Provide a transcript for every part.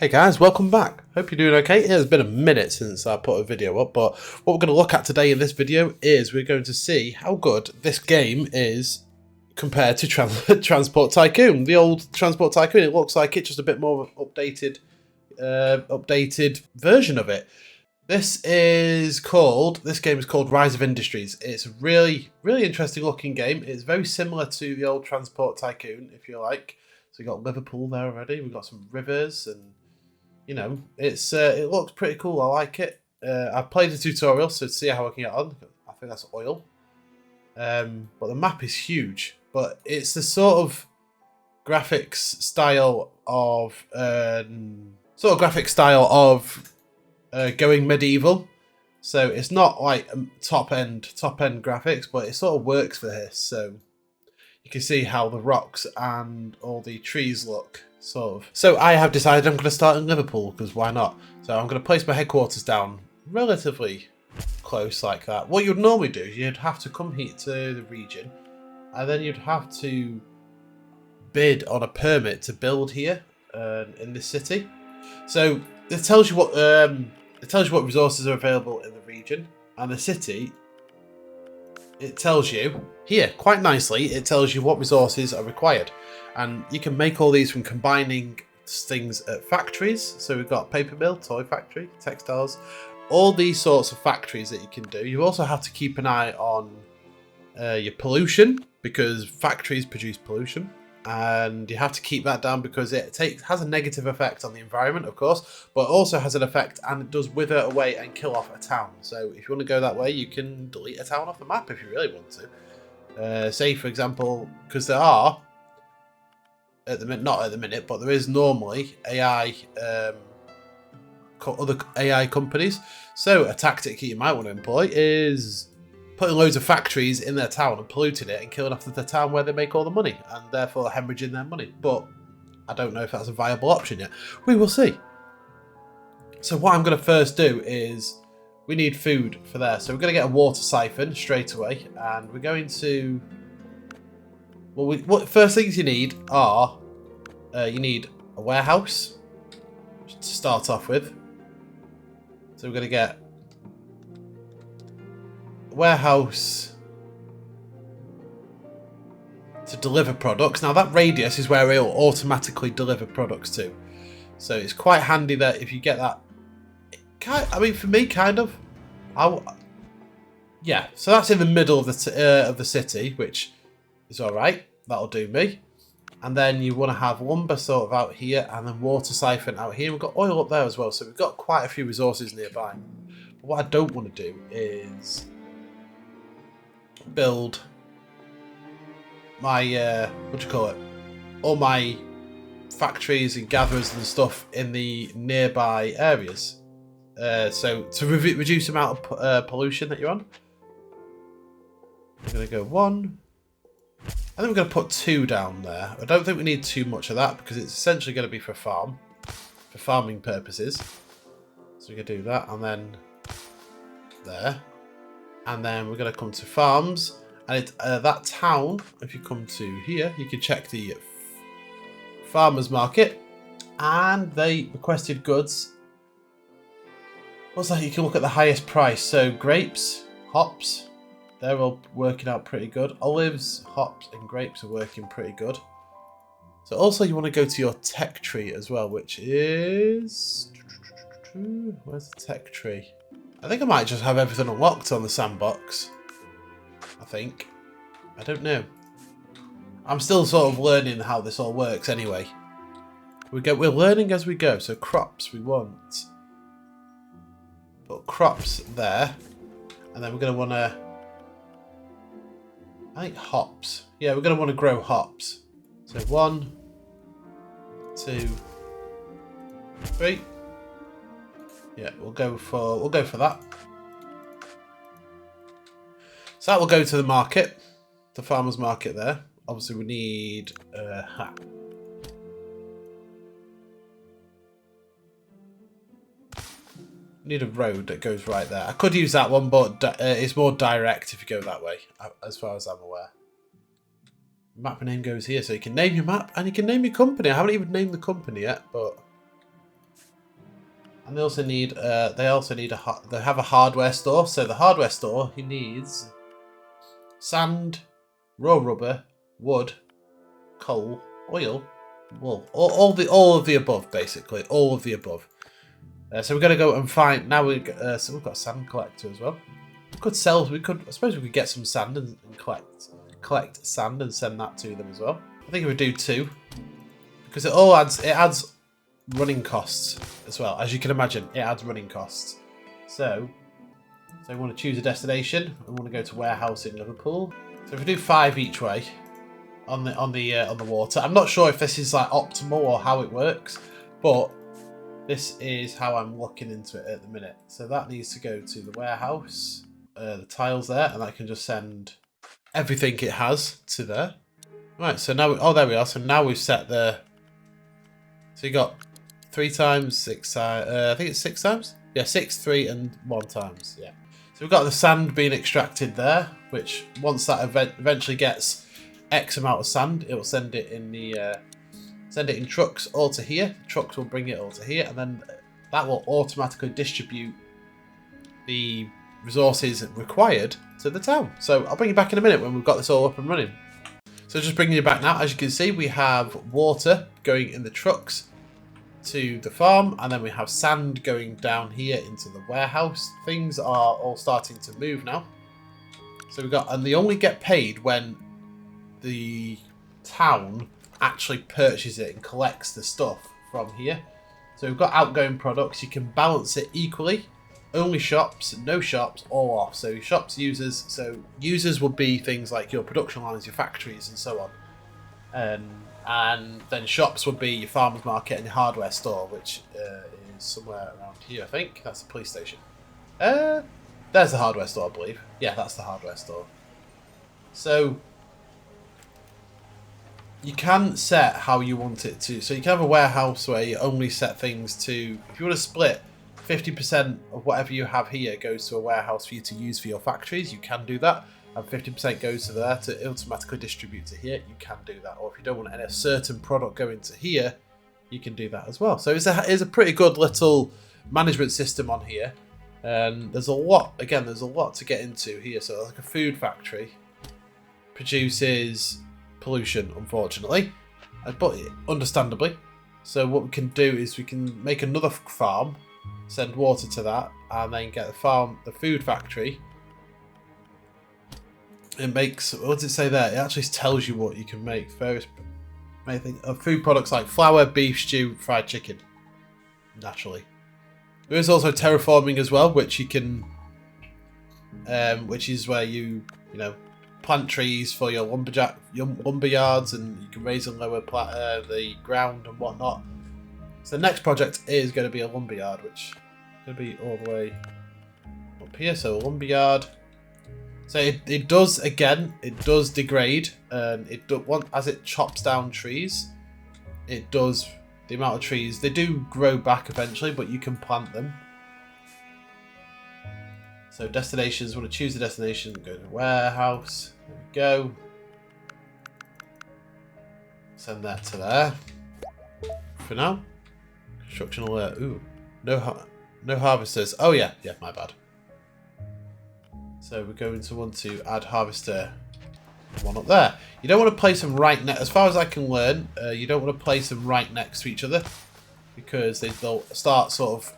Hey guys, welcome back. Hope you're doing okay. It has been a minute since I put a video up, but what we're going to look at today in this video is we're going to see how good this game is compared to Transport Tycoon. The old Transport Tycoon, it looks like it's just a bit more of an updated version of it. This game is called Rise of Industries. It's a really interesting looking game. It's very similar to the old Transport Tycoon, if you like. So we've got Liverpool there already. We've got some rivers and you know, it looks pretty cool. I like it. I've played the tutorial to see how I can get on. I think that's oil. But the map is huge. But it's the sort of graphics style of going medieval. So it's not like top end graphics, but it sort of works for this. So you can see how the rocks and all the trees look. So I have decided I'm going to start in Liverpool, because why not? So I'm going to place my headquarters down relatively close like that. What you'd normally do is you'd have to come here to the region, and then you'd have to bid on a permit to build here in this city. So it tells you what resources are available in the region, and the city. It tells you here quite nicely. It tells you what resources are required. And you can make all these from combining things at factories. So we've got paper mill, toy factory, textiles, all these sorts of factories that you can do. You also have to keep an eye on your pollution, because factories produce pollution. And you have to keep that down because it has a negative effect on the environment, of course, but also has an effect and it does wither away and kill off a town. So if you want to go that way, you can delete a town off the map if you really want to. Say, for example, because there are, not at the minute, but there is normally AI, other AI companies. So a tactic you might want to employ is putting loads of factories in their town and polluting it and killing off the town where they make all the money and therefore hemorrhaging their money. But I don't know if that's a viable option yet. We will see. So what I'm going to first do is we need food for there. So we're going to get a water siphon straight away, and we're going to. Well, what first things you need are you need a warehouse to start off with. So we're going to get a warehouse to deliver products. Now that radius is where it'll automatically deliver products to. So it's quite handy that if you get that. I mean, for me, kind of. Yeah. So that's in the middle of the city, which is all right. That'll do me. And then you want to have lumber sort of out here, and then water siphon out here. We've got oil up there as well, so we've got quite a few resources nearby. But what I don't want to do is build my all my factories and gatherers and stuff in the nearby areas. So to reduce the amount of pollution that you're on, I'm going to go 1. I think we're going to put 2 down there. I don't think we need too much of that because it's essentially going to be for farming purposes. So we're going to do that, and then there. And then we're going to come to farms. And that town, if you come to here, you can check the farmer's market. And they requested goods. What's that? You can look at the highest price. So grapes, hops. They're all working out pretty good. Olives, hops, and grapes are working pretty good. So also you want to go to your tech tree as well, which is... Where's the tech tree? I think I might just have everything unlocked on the sandbox. I think. I don't know. I'm still sort of learning how this all works anyway. We're learning as we go. So crops we want. Put crops there. And then we're going to want to... I think hops. Yeah, we're going to want to grow hops. So 1, 2, 3. Yeah, we'll go for that. So that will go to the market, the farmer's market there. Obviously, we need need a road that goes right there. I could use that one, but it's more direct if you go that way, as far as I'm aware. Map name goes here, so you can name your map and you can name your company. I haven't even named the company yet, but And they also need they have a hardware store. So the hardware store, he needs sand, raw rubber, wood, coal, oil, wool, all of the above, basically, all of the above. So we're gonna go and find now. So we've got a sand collector as well. We could sell. I suppose we could get some sand and collect sand and send that to them as well. I think we would do 2 because it adds running costs as well. As you can imagine, it adds running costs. So we want to choose a destination. We want to go to warehouse in Liverpool. So if we do 5 each way on the water, I'm not sure if this is like optimal or how it works, but this is how I'm looking into it at the minute. So that needs to go to the warehouse, the tiles there, and I can just send everything it has to there. Right, so now, there we are. So now we've set the, so you got 3 times, 6 times, I think it's 6 times? Yeah, 6, 3, and 1 times, yeah. So we've got the sand being extracted there, which once that eventually gets X amount of sand, it will send it in trucks all to here. The trucks will bring it all to here, and then that will automatically distribute the resources required to the town. So I'll bring you back in a minute when we've got this all up and running. So just bringing you back now, as you can see, we have water going in the trucks to the farm, and then we have sand going down here into the warehouse. Things are all starting to move now. So we've got, and they only get paid when the town actually purchases it and collects the stuff from here. So we've got outgoing products. You can balance it equally. Only shops, no shops, all off. So shops, users. So users would be things like your production lines, your factories, and so on. And then shops would be your farmer's market and your hardware store, which is somewhere around here, I think. That's the police station. There's the hardware store, I believe. Yeah, that's the hardware store. So you can set how you want it to. So you can have a warehouse where you only set things to, if you want to split 50% of whatever you have here goes to a warehouse for you to use for your factories, you can do that. And 50% goes to there to automatically distribute to here, you can do that. Or if you don't want any certain product going to here, you can do that as well. So it's a pretty good little management system on here. And there's a lot, again, there's a lot to get into here. So like a food factory produces pollution, unfortunately, but understandably. So what we can do is we can make another farm, send water to that, and then get the food factory. It makes, what does it say there? It actually tells you what you can make. Various food products like flour, beef stew, fried chicken. Naturally. There is also terraforming as well, which you can, which is where you plant trees for your lumber yards, and you can raise and lower the ground and whatnot. So the next project is going to be a lumber yard, which is going to be all the way up here. So a lumber yard. So it does degrade, and as it chops down trees, it does, the amount of trees, they do grow back eventually, but you can plant them. So destinations, want to choose the destination, go to warehouse, there we go. Send that to there. For now. Construction alert, ooh, no harvesters, oh yeah, my bad. So we're going to want to add harvester one up there. You don't want to place them right next, as far as I can learn, you don't want to place them right next to each other, because they'll start sort of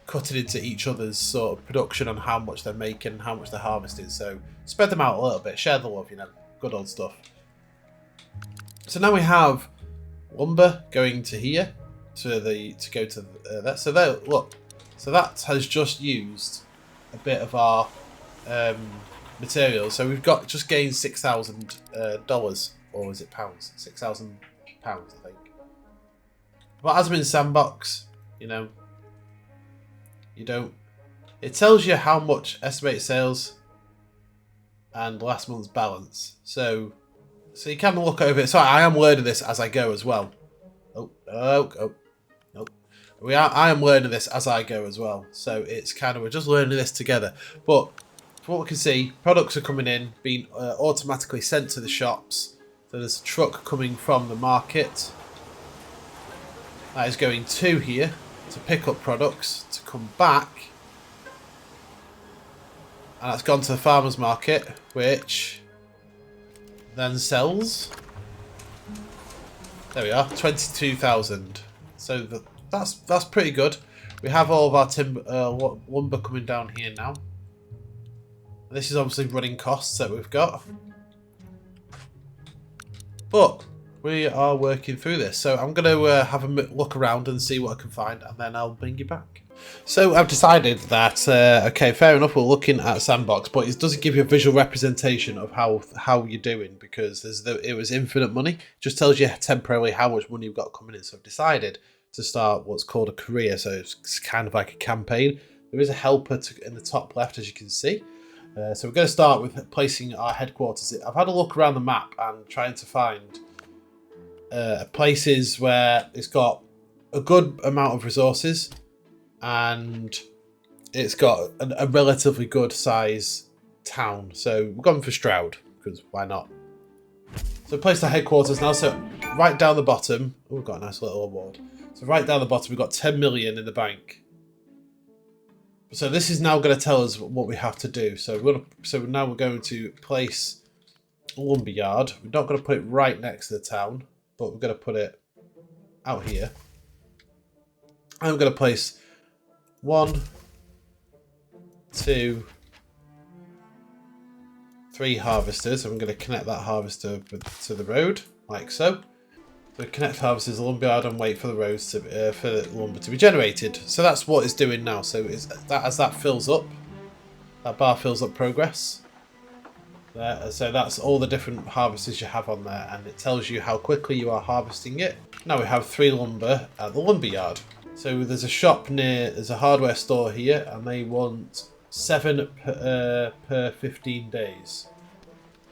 cutting into each other's sort of production on how much they're making and how much they're harvesting. So spread them out a little bit, share the love, good old stuff. So now we have lumber going to here, to go to that. So there, look, so that has just used a bit of our materials. So we've got just gained $6,000, or is it pounds? £6,000, I think. But as I'm in sandbox, you don't. It tells you how much estimated sales and last month's balance. So you can look over it. Sorry, I am learning this as I go as well. Oh. I am learning this as I go as well. So it's kind of, we're just learning this together. But from what we can see, products are coming in, being automatically sent to the shops. So there's a truck coming from the market that is going to here. to pick up products, to come back, and that's gone to the farmer's market, which then sells. There we are, 22,000. So that's pretty good. We have all of our timber, lumber coming down here now. This is obviously running costs that we've got. But we are working through this. So I'm going to have a look around and see what I can find, and then I'll bring you back. So I've decided that, okay, fair enough, we're looking at Sandbox, but it doesn't give you a visual representation of how you're doing, because it was infinite money. It just tells you temporarily how much money you've got coming in. So I've decided to start what's called a career. So it's kind of like a campaign. There is a helper in the top left, as you can see. So we're going to start with placing our headquarters. I've had a look around the map and trying to find places where it's got a good amount of resources and it's got a relatively good size town. So we're going for Stroud, because why not? So place our headquarters now. So right down the bottom, oh, we've got a nice little award. So right down the bottom, we've got 10 million in the bank. So this is now going to tell us what we have to do. So now we're going to place a lumberyard. We're not going to put it right next to the town, but we're going to put it out here. I'm going to place 1, 2, 3 harvesters. I'm going to connect that harvester to the road, like so. So connect harvesters to the lumberyard and wait for the roads for the lumber to be generated. So that's what it's doing now. So as that fills up, that bar fills up progress. So that's all the different harvesters you have on there, and it tells you how quickly you are harvesting it. Now we have 3 lumber at the lumberyard. So there's a shop there's a hardware store here, and they want 7 per 15 days.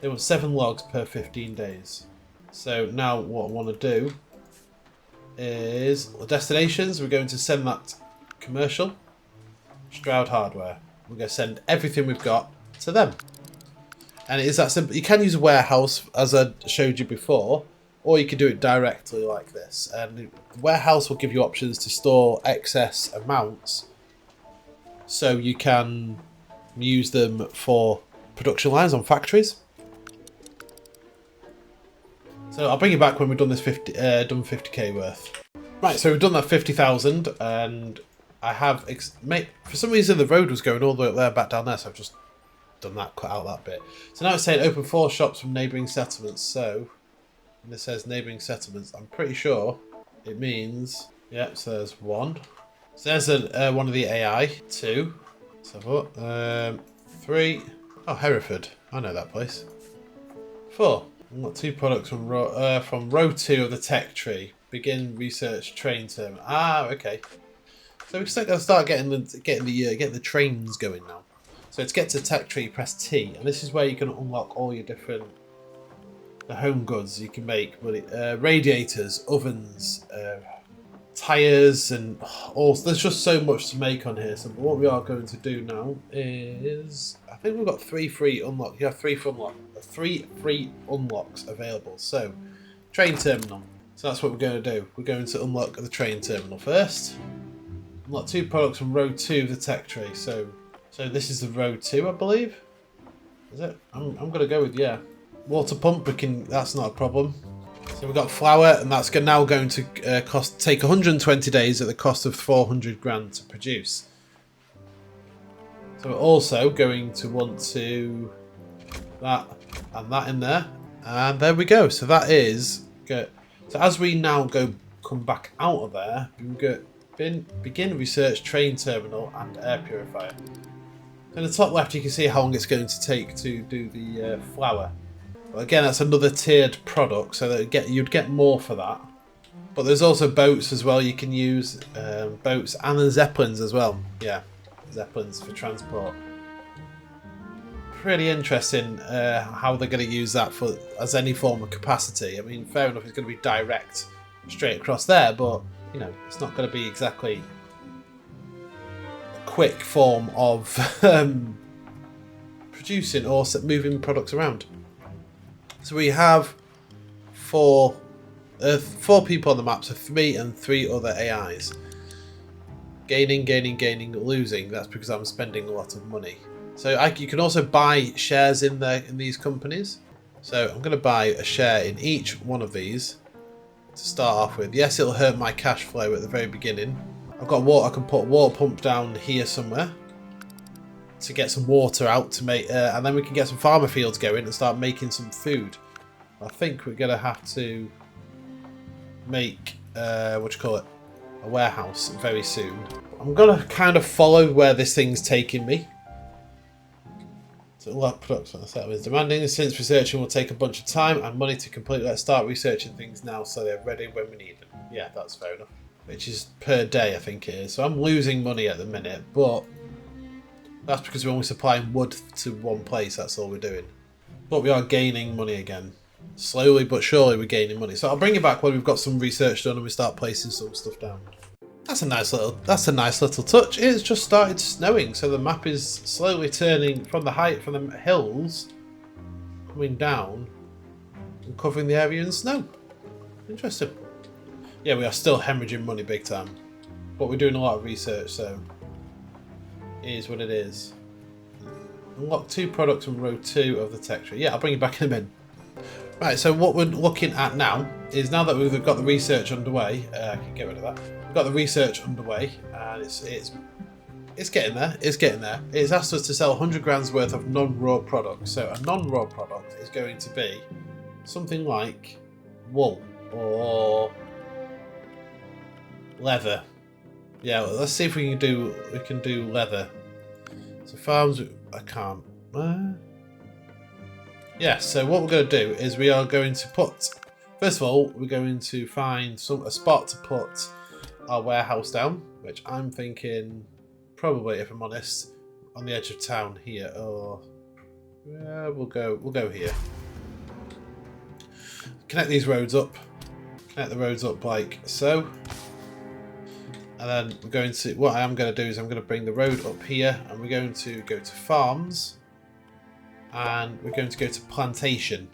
They want 7 logs per 15 days. So now what I want to do is destinations. We're going to send that commercial, Stroud Hardware. We're going to send everything we've got to them. And it is that simple. You can use a warehouse, as I showed you before, or you can do it directly like this. And the warehouse will give you options to store excess amounts, so you can use them for production lines on factories. So I'll bring you back when we've done this 50k worth. Right, so we've done that 50,000, and I have for some reason the road was going all the way up there, back down there, so I've just done that, cut out that bit. So now it's saying open 4 shops from neighbouring settlements. So when it says neighbouring settlements, I'm pretty sure it means, yeah. So there's 1. So there's one of the AI. 2. So what? 3. Oh, Hereford. I know that place. 4. I've got 2 products from row 2 of the tech tree. Begin research train term. Ah, okay. So we're going to start getting the trains going now. So to get to tech tree, press T, and this is where you can unlock all your different home goods you can make. Radiators, ovens, tires, and there's just so much to make on here. So what we are going to do now is, I think we've got 3 free unlocks. You have 3 free unlocks available. So train terminal. So that's what we're going to do. We're going to unlock the train terminal first. Unlock 2 products from row 2 of the tech tree. So this is the row 2, I believe. Is it? I'm going to go with, yeah. Water pump, that's not a problem. So we've got flour, and that's now going to take 120 days at the cost of 400 grand to produce. So we're also going to want to that and that in there, and there we go. So that is good. So as we now come back out of there, we go begin research train terminal and air purifier. In the top left, you can see how long it's going to take to do the flour. But again, that's another tiered product, so that you'd get more for that. But there's also boats as well. You can use boats, and the zeppelins as well. Yeah, zeppelins for transport. Pretty interesting how they're going to use that as any form of capacity. I mean, fair enough, it's going to be direct straight across there, but you know, it's not going to be exactly quick form of producing or moving products around. So we have 4 people on the map, so 3 and 3 other AIs. Gaining, losing. That's because I'm spending a lot of money. So you can also buy shares in these companies. So I'm going to buy a share in each one of these to start off with. Yes, it'll hurt my cash flow at the very beginning. I've got water. I can put a water pump down here somewhere to get some water out to make, and then we can get some farmer fields going and start making some food. I think we're going to have to make a warehouse very soon. I'm going to kind of follow where this thing's taking me. So a lot of products is demanding. Since researching will take a bunch of time and money to complete, let's start researching things now so they're ready when we need them. Yeah, that's fair enough. Which is per day, I think it is. So I'm losing money at the minute, but that's because we're only supplying wood to one place. That's all we're doing. But we are gaining money again. Slowly but surely we're gaining money. So I'll bring it back when we've got some research done and we start placing some stuff down. That's a nice little touch. It's just started snowing, so the map is slowly turning from the hills, coming down and covering the area in snow. Interesting. Yeah, we are still hemorrhaging money big time, but we're doing a lot of research, so it is what it is. Unlock 2 products on row 2 of the tech tree. Yeah, I'll bring you back in a minute. Right, so what we're looking at now is, now that we've got the research underway, I can get rid of that. We've got the research underway, and it's getting there. It's getting there. It's asked us to sell 100 grand's worth of non-raw products. So a non-raw product is going to be something like wool or leather. Yeah, well, let's see if we can do leather. So farms, I can't. Yeah, so what we're going to do is we are going to put, first of all, we're going to find a spot to put our warehouse down, which I'm thinking probably, if I'm honest, on the edge of town here, or yeah, we'll go here. Connect these roads up. Connect the roads up like so. And then we're going to, what I am going to do is I'm going to bring the road up here, and we're going to go to farms. And we're going to go to plantation.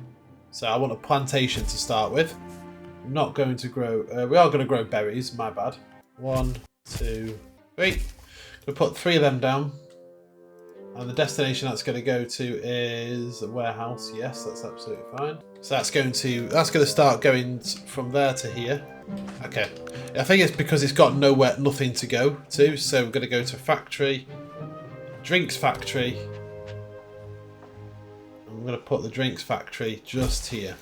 So I want a plantation to start with. I'm not going to grow, we are going to grow berries, my bad. 1, 2, 3. I'm going to put 3 of them down. And the destination that's going to go to is a warehouse. Yes, that's absolutely fine. So that's going to start going from there to here. Okay. I think it's because it's got nothing to go to. So we're going to go to factory, drinks factory. I'm going to put the drinks factory just here,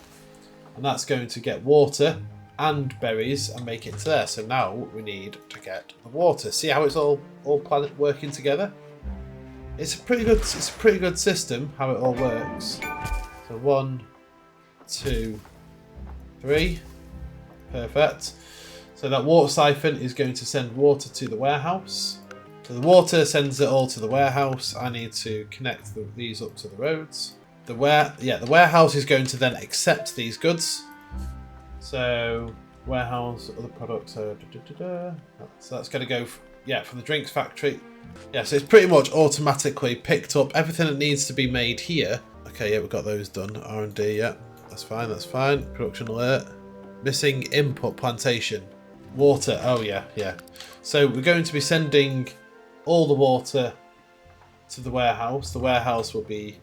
and that's going to get water and berries and make it to there. So now we need to get the water. See how it's all planet working together? It's a pretty good system how it all works. So 1, 2, 3, perfect. So that water siphon is going to send water to the warehouse. So the water sends it all to the warehouse. I need to connect these up to the roads. The warehouse is going to then accept these goods. So warehouse, other products. So that's going to go, from the drinks factory. Yeah, so it's pretty much automatically picked up everything that needs to be made here. Okay, yeah, we've got those done. R&D, yeah, that's fine, that's fine. Production alert. Missing input plantation. Water, oh yeah. So we're going to be sending all the water to the warehouse. The warehouse will be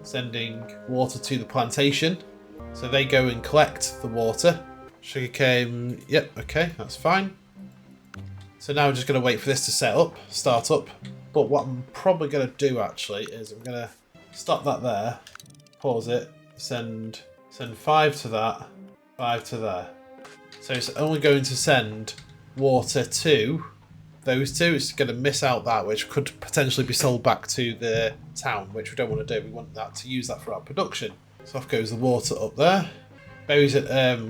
sending water to the plantation. So they go and collect the water. Sugarcane, yep, okay, that's fine. So now we're just going to wait for this to start up. But what I'm probably going to do actually is I'm going to stop that there, pause it, send 5 to that, 5 to there. So it's only going to send water to those two. It's going to miss out that, which could potentially be sold back to the town, which we don't want to do. We want that to use that for our production. So off goes the water up there. Berries,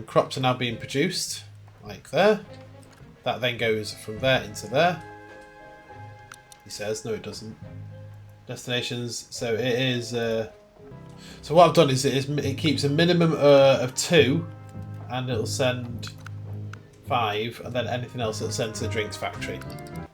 crops are now being produced, like there. That then goes from there into there. He says, no it doesn't. Destinations, so it is, so what I've done is it keeps a minimum of 2, and it'll send 5, and then anything else it'll send to the drinks factory.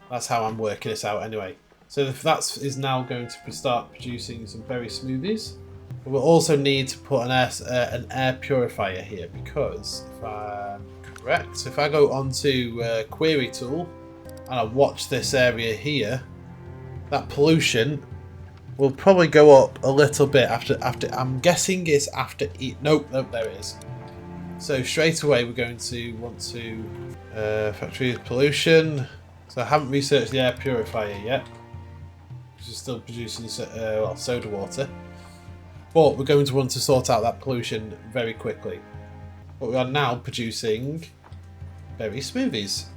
That's how I'm working this out anyway. So that is now going to start producing some berry smoothies. But we'll also need to put an air purifier here, because if I'm correct, so if I go onto query tool, and I watch this area here, that pollution will probably go up a little bit after I'm guessing it's after nope, there it is. So straight away we're going to want to factory pollution. So I haven't researched the air purifier yet, which is still producing soda water. But we're going to want to sort out that pollution very quickly. But we are now producing berry smoothies.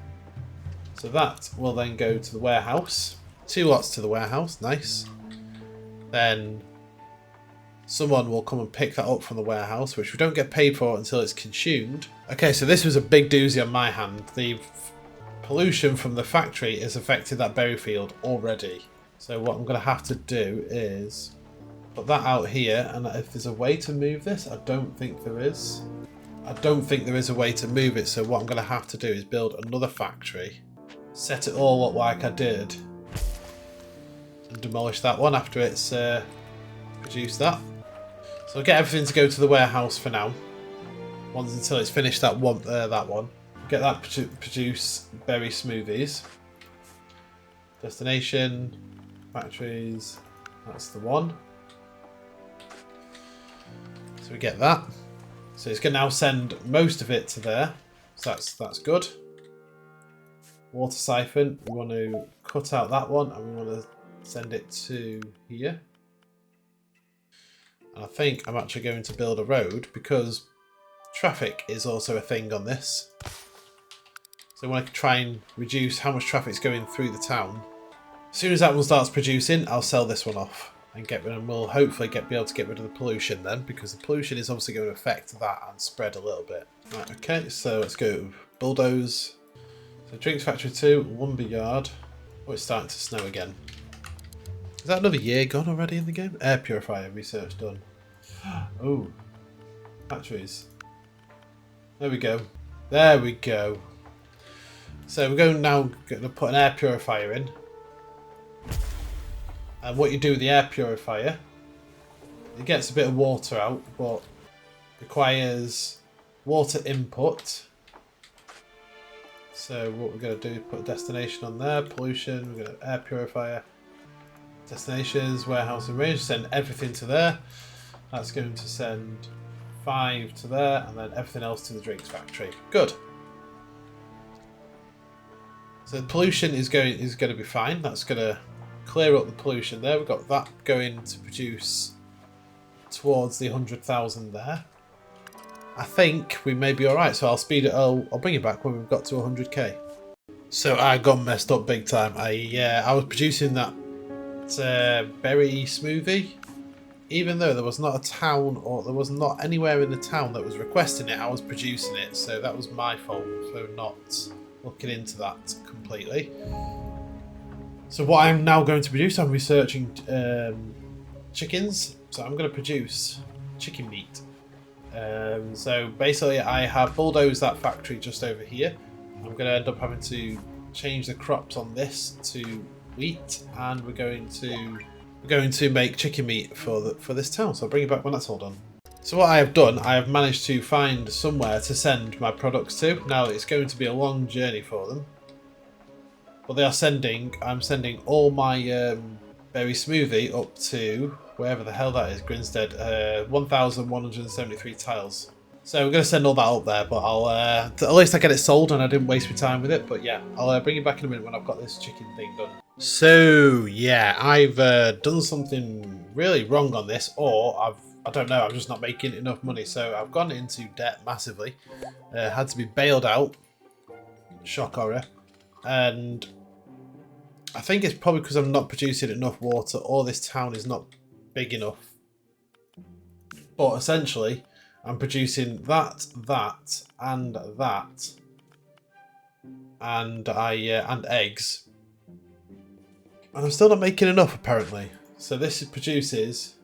So that will then go to the warehouse. 2 lots to the warehouse, nice. Then someone will come and pick that up from the warehouse, which we don't get paid for until it's consumed. Okay, so this was a big doozy on my hand. The pollution from the factory has affected that berry field already. So what I'm going to have to do is put that out here, and if there's a way to move this, I don't think there is. I don't think there is a way to move it, so what I'm going to have to do is build another factory, set it all up like I did, and demolish that one after it's produced that. So I'll get everything to go to the warehouse for now, until it's finished that one. Get that produce berry smoothies. Destination, factories, that's the one. So we get that. So it's going to now send most of it to there. So that's good. Water siphon, we want to cut out that one and we want to send it to here. And I think I'm actually going to build a road because traffic is also a thing on this. So I want to try and reduce how much traffic's going through the town. As soon as that one starts producing, I'll sell this one off and get rid, and we'll hopefully be able to get rid of the pollution then, because the pollution is obviously going to affect that and spread a little bit. Right, okay, so let's go bulldoze. So drinks factory 2, lumber yard. Oh, it's starting to snow again. Is that another year gone already in the game? Air purifier research done. Oh, factories. There we go. There we go. So we're going to put an air purifier in. And what you do with the air purifier, it gets a bit of water out, but requires water input. So what we're going to do is put a destination on there, pollution, we're going to air purifier, destinations, warehouse and range, send everything to there. That's going to send 5 to there, and then everything else to the drinks factory. Good. So the pollution is going to be fine. That's going to clear up the pollution there. We've got that going to produce towards the 100,000 there. I think we may be alright, so I'll speed it. I'll bring it back when we've got to 100k. So I got messed up big time. I was producing that berry smoothie, even though there was not a town, or there was not anywhere in the town that was requesting it. I was producing it, so that was my fault for not looking into that completely. So what I'm now going to produce, I'm researching chickens. So I'm going to produce chicken meat. So basically I have bulldozed that factory just over here. I'm going to end up having to change the crops on this to wheat, and we're going to make chicken meat for this town. So I'll bring it back when that's all done. So what I have done, I have managed to find somewhere to send my products to. Now it's going to be a long journey for them. But they are I'm sending all my berry smoothie up to wherever the hell that is, Grinstead, 1,173 tiles. So we're going to send all that up there, but I'll at least I get it sold and I didn't waste my time with it. But yeah, I'll bring it back in a minute when I've got this chicken thing done. So yeah, I've done something really wrong on this, or I don't know, I'm just not making enough money. So I've gone into debt massively, had to be bailed out, shock horror, and I think it's probably because I'm not producing enough water, or this town is not big enough. But essentially, I'm producing that, and that, and eggs, and I'm still not making enough apparently. So this produces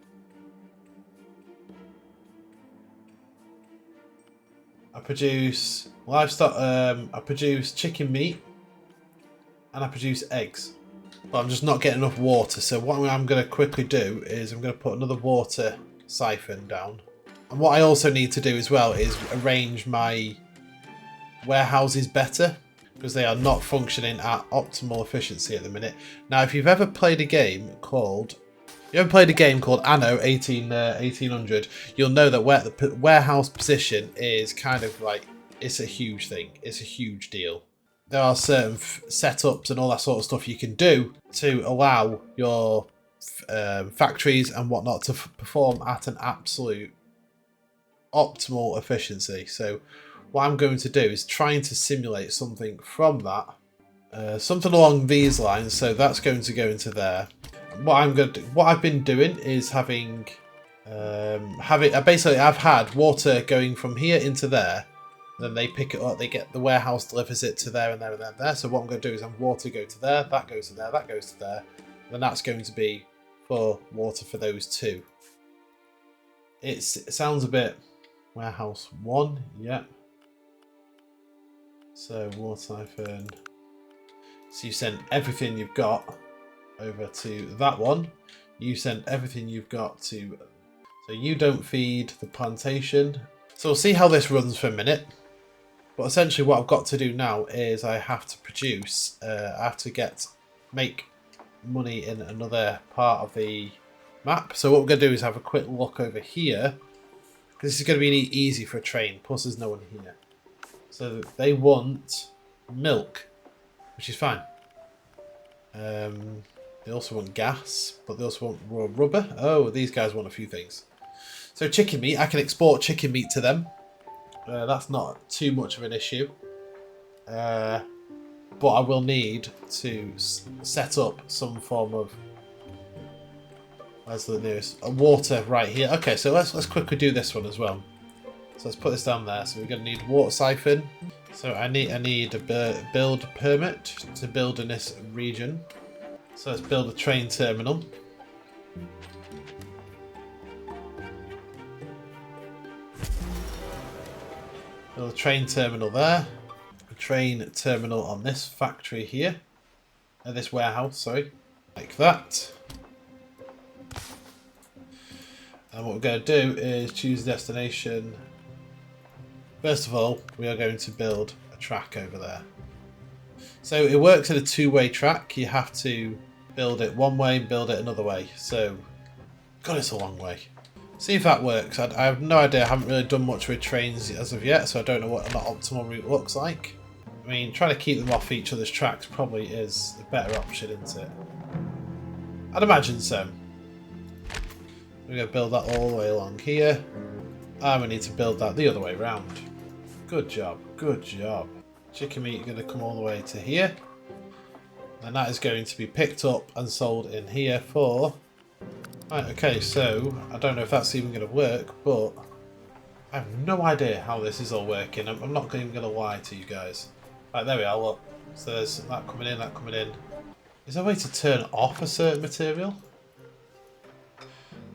I produce livestock. I produce chicken meat, and I produce eggs. But I'm just not getting enough water. So what I'm going to quickly do is I'm going to put another water siphon down. And what I also need to do as well is arrange my warehouses better. because they are not functioning at optimal efficiency at the minute. Now, if you've ever played a game called Anno 1800, you'll know that where the warehouse position is kind of like, it's a huge thing. It's a huge deal. There are certain setups and all that sort of stuff you can do to allow your factories and whatnot to perform at an absolute optimal efficiency. So what I'm going to do is trying to simulate something from that, something along these lines. So that's going to go into there. What I've been doing is having basically I've had water going from here into there. Then they pick it up, the warehouse delivers it to there and there and there and there. So what I'm going to do is have water go to there, that goes to there, that goes to there. Then that's going to be for water for those two. It sounds a bit warehouse 1, yeah. So water siphon. So you send everything you've got over to that one. You send everything you've got to... So you don't feed the plantation. So we'll see how this runs for a minute. But essentially what I've got to do now is I have to produce, I have to make money in another part of the map. So what we're going to do is have a quick look over here. This is going to be easy for a train, plus there's no one here. So they want milk, which is fine. They also want gas, but they also want raw rubber. Oh, these guys want a few things. So chicken meat, I can export chicken meat to them. That's not too much of an issue. But I will need to set up some form of... Where's the nearest? Water right here. Okay, so let's quickly do this one as well. So let's put this down there. So we're going to need water siphon. So I need a build permit to build in this region. So let's build a train terminal. Build a train terminal there. A train terminal on this factory here. This warehouse, sorry. Like that. And what we're going to do is choose destination. First of all, we are going to build a track over there. So it works in a two-way track. You have to build it one way and build it another way. So, God, it's a long way. See if that works. I have no idea. I haven't really done much with trains as of yet, so I don't know what an optimal route looks like. I mean, trying to keep them off each other's tracks probably is a better option, isn't it? I'd imagine so. We're going to build that all the way along here. And we need to build that the other way around. Good job, good job. Chicken meat is going to come all the way to here. And that is going to be picked up and sold in here for... Right, okay, so I don't know if that's even going to work, but I have no idea how this is all working. I'm not even going to lie to you guys. Right, there we are, look. So there's that coming in, that coming in. Is there a way to turn off a certain material?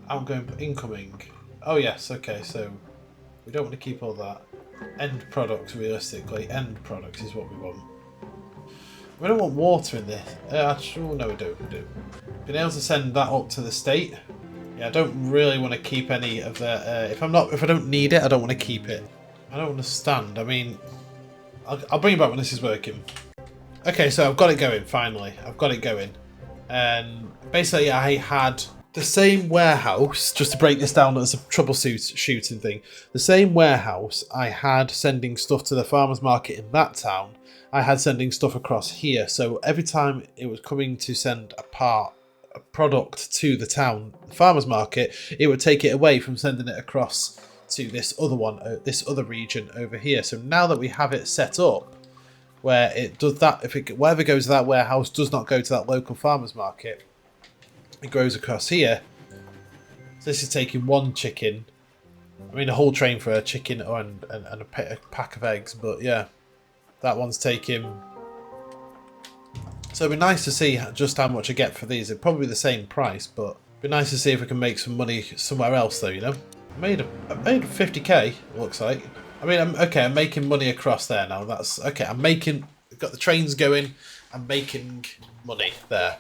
Outgoing, incoming. Oh yes, okay, so we don't want to keep all that. End products, realistically. End products is what we want. We don't want water in this. Actually, no, we do. Being able to send that up to the state. Yeah, I don't really want to keep any of the. If I don't need it, I don't want to keep it. I don't understand. I mean, I'll bring it back when this is working. Okay, so I've got it going. Finally, I've got it going. And basically, I had the same warehouse. Just to break this down as a troubleshooting thing, the same warehouse I had sending stuff to the farmers market in that town. I had sending stuff across here. So every time it was coming to send a product to the town, the farmers market, it would take it away from sending it across to this other one, this other region over here. So now that we have it set up, where it does that, whatever goes to that warehouse does not go to that local farmers market, it goes across here. So this is taking one chicken. I mean, a whole train for a chicken and a pack of eggs, but yeah. That one's taking... So it'd be nice to see just how much I get for these. It'd probably be the same price, but it'd be nice to see if we can make some money somewhere else though, you know? I made 50k, looks like. I mean, I'm making money across there now. That's... Okay, got the trains going. I'm making money there.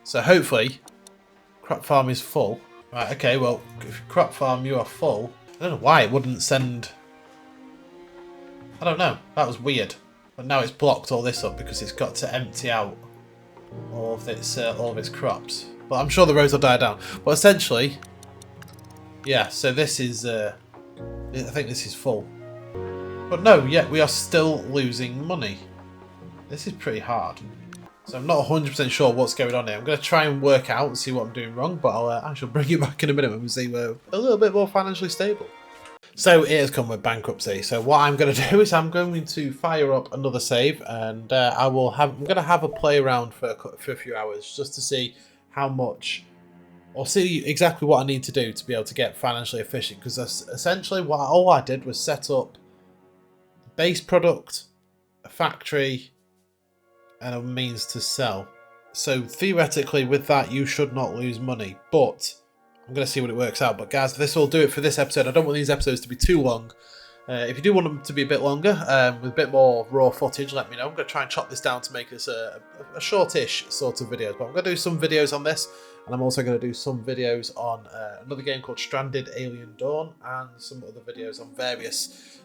So hopefully, crop farm is full. Right, okay, well, if crop farm you are full... I don't know why it wouldn't send... I don't know. That was weird. But now it's blocked all this up because it's got to empty out all of its crops. But I'm sure the roads will die down. But essentially, yeah. So this is, I think this is full. But no, yet we are still losing money. This is pretty hard. So I'm not 100% sure what's going on here. I'm going to try and work out and see what I'm doing wrong, but I shall bring you back in a minute when we see we're a little bit more financially stable. So it has come with bankruptcy. So what I'm going to do is I'm going to fire up another save, and I'm going to have a play around for a few hours just to see how much, or see exactly what I need to do to be able to get financially efficient. Because essentially all I did was set up base product, a factory, and a means to sell. So theoretically with that you should not lose money, but I'm going to see what it works out. But guys, this will do it for this episode. I don't want these episodes to be too long. If you do want them to be a bit longer, with a bit more raw footage, let me know. I'm going to try and chop this down to make this a shortish sort of video. But I'm going to do some videos on this, and I'm also going to do some videos on another game called Stranded Alien Dawn, and some other videos on various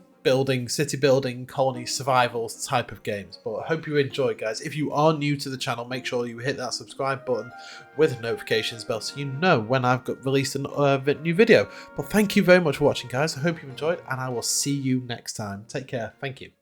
city building, colony survival type of games. But I hope you enjoy, guys. If you are new to the channel, make sure you hit that subscribe button with the notifications bell so you know when I've released a new video. But thank you very much for watching, guys. I hope you enjoyed, and I will see you next time. Take care. Thank you.